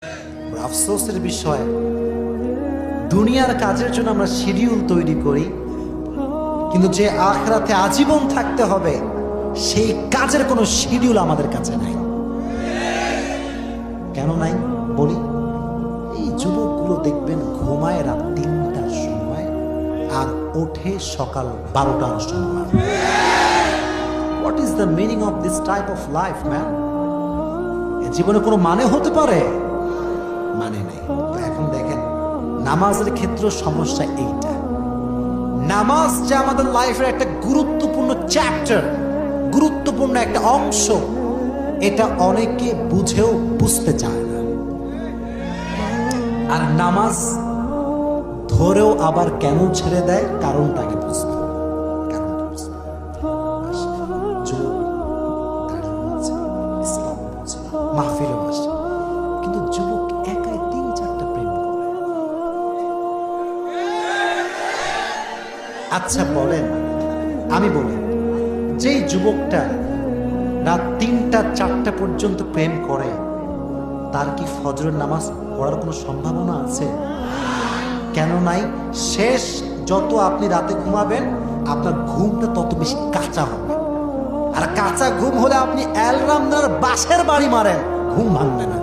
আফসোসের বিষয়, দুনিয়ার কাজের জন্য আমরা শিডিউল তৈরি করি, কিন্তু যে আখিরাতে আজীবন থাকতে হবে সেই কাজের কোনো শিডিউল আমাদের কাছে নাই। কেন নাই বলি? এই যুবকগুলো দেখবেন ঘুমায় রাত ৩টার সময় আর ওঠে সকাল 12টার সময়। What is the meaning of this type of life man? জীবনে কোনো মানে হতে পারে? মানে নেই। তো এখন দেখেন, নামাজের ক্ষেত্রে সমস্যা এইটা। নামাজ যে আমাদের লাইফের একটা গুরুত্বপূর্ণ চ্যাপ্টার, গুরুত্বপূর্ণ একটা অংশ, এটা অনেকে বুঝেও বুঝতে চায় না। আর নামাজ ধরেও আবার কেন ছেড়ে দেয়, কারণটাকে বুঝতে হবে। কারণটা বুঝতে হবে। যুবক দাঁড়িয়ে আছে, ইসলাম বুঝে, মাহফিলে বসে, কিন্তু যুবক একাই ৩-৪টা প্রেম করে। আচ্ছা বলেন, আমি বলি, যেই যুবকটা রাত ৩টা-৪টা পর্যন্ত প্রেম করে, তার কি ফজরের নামাজ পড়ার কোনো সম্ভাবনা আছে? কেন নাই? শেষ যত আপনি রাতে ঘুমাবেন, আপনার ঘুমটা তত বেশি কাঁচা হবে। আর কাঁচা ঘুম হলে আপনি অ্যালরামদার বাসের বাড়ি মারেন, ঘুম ভাঙবে না।